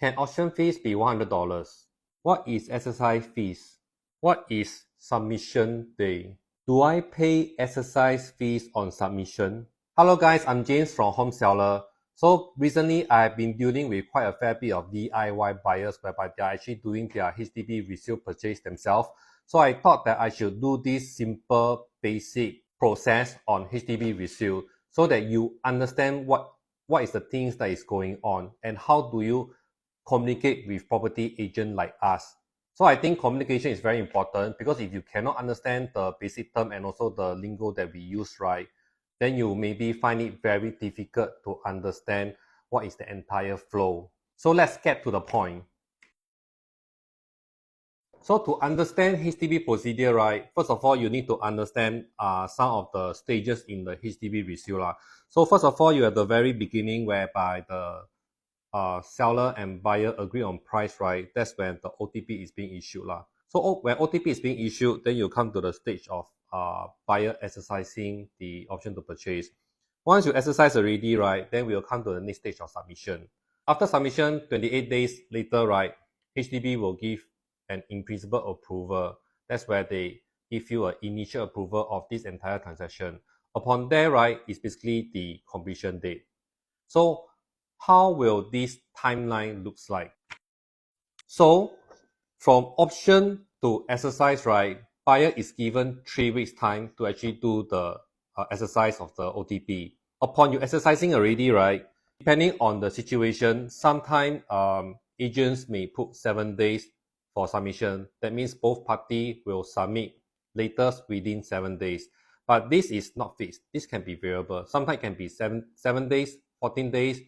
Can auction fees be $100? What is exercise fees? What is submission day? Do I pay exercise fees on submission? Hello guys, I'm James from Homeseller. So recently I've been dealing with quite a fair bit of DIY buyers whereby they're actually doing their HDB resale purchase themselves. So I thought that I should do this simple basic process on HDB resale so that you understand what is the things that is going on and how do you communicate with property agent like us. So I think communication is very important because if you cannot understand the basic term and also the lingo that we use, right, then you maybe find it very difficult to understand what is the entire flow. So let's get to the point. So to understand HDB procedure, right, first of all, you need to understand some of the stages in the HDB resale. So first of all, you have the very beginning whereby the seller and buyer agree on price, right? That's when the OTP is being issued. So when OTP is being issued, then you come to the stage of buyer exercising the option to purchase. Once you exercise already, right, then we'll come to the next stage of submission. After submission, 28 days later, right, HDB will give an in-principle approval. That's where they give you an initial approval of this entire transaction. Upon there, right, is basically the completion date. So how will this timeline looks like? So from option to exercise, right, buyer is given 3 weeks time to actually do the exercise of the OTP. Upon you exercising already, right, depending on the situation, sometimes agents may put 7 days for submission. That means both parties will submit latest within 7 days. But this is not fixed. This can be variable. Sometimes it can be 7 days, 14 days,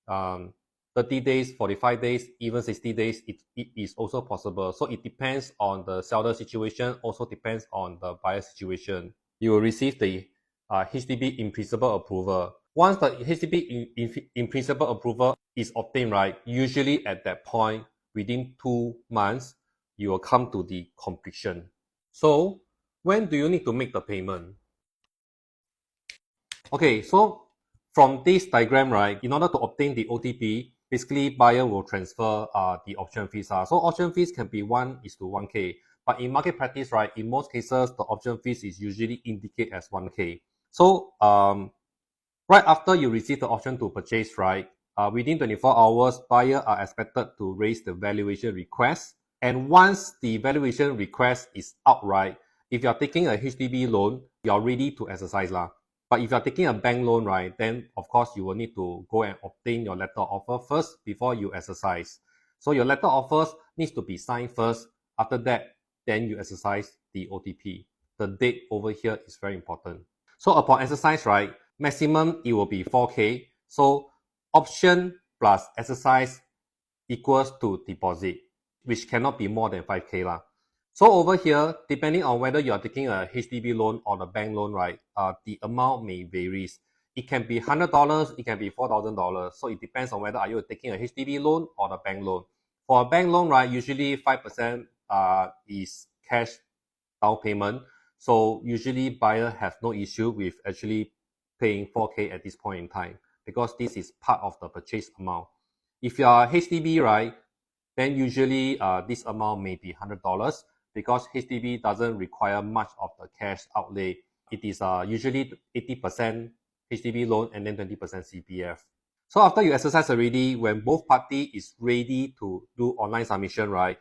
30 days, 45 days, even 60 days, it is also possible. So it depends on the seller situation, also depends on the buyer situation. You will receive the HDB in principle approval. Once the HDB in principle approval is obtained, right, usually at that point, within 2 months, you will come to the completion. So when do you need to make the payment? Okay, so from this diagram, right, in order to obtain the OTP, basically buyer will transfer the option fees. So option fees can be 1:1K. But in market practice, right, in most cases, the option fees is usually indicated as 1K. So right after you receive the option to purchase, right, within 24 hours, buyer are expected to raise the valuation request. And once the valuation request is out, right, if you are taking a HDB loan, you are ready to exercise. But if you are taking a bank loan, right, then of course you will need to go and obtain your letter of offer first before you exercise. So your letter of offers needs to be signed first. After that, then you exercise the OTP. The date over here is very important. So upon exercise, right, maximum it will be 4K. So option plus exercise equals to deposit, which cannot be more than 5K. So over here, depending on whether you are taking a HDB loan or a bank loan, right, the amount may vary. It can be $100, it can be $4,000. So it depends on whether are you taking a HDB loan or a bank loan. For a bank loan, right, usually 5% is cash down payment. So usually buyer has no issue with actually paying 4K at this point in time because this is part of the purchase amount. If you are HDB, right, then usually this amount may be $100 because HDB doesn't require much of the cash outlay. It is usually 80% HDB loan and then 20% CPF. So after you exercise already, when both parties is ready to do online submission, right,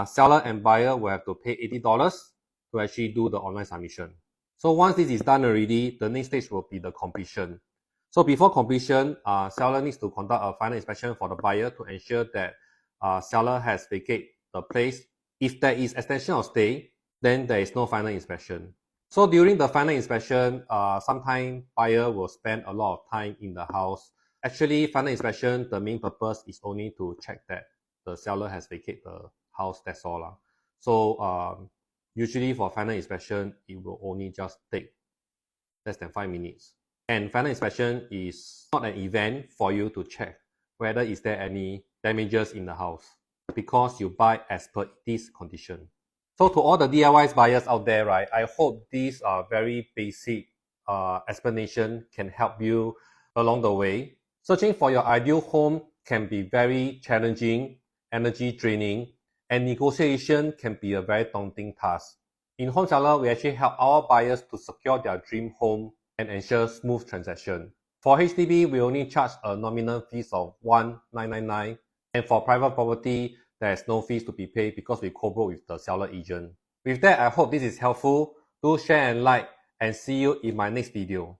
seller and buyer will have to pay $80 to actually do the online submission. So once this is done already, the next stage will be the completion. So before completion, seller needs to conduct a final inspection for the buyer to ensure that seller has vacated the place. If there is extension of stay, then there is no final inspection. So during the final inspection, sometimes buyer will spend a lot of time in the house. Actually, final inspection, the main purpose is only to check that the seller has vacated the house, that's all. So usually for final inspection, it will only just take less than 5 minutes. And final inspection is not an event for you to check whether is there any damages in the house because you buy as per this condition. So to all the DIY buyers out there, right, I hope these very basic explanation can help you along the way. Searching for your ideal home can be very challenging, energy draining, and negotiation can be a very daunting task. In Homeseller, we actually help our buyers to secure their dream home and ensure smooth transaction. For HDB, we only charge a nominal fees of $1,999, and for private property, there is no fees to be paid because we co-broke with the seller agent. With that, I hope this is helpful. Do share and like, and see you in my next video.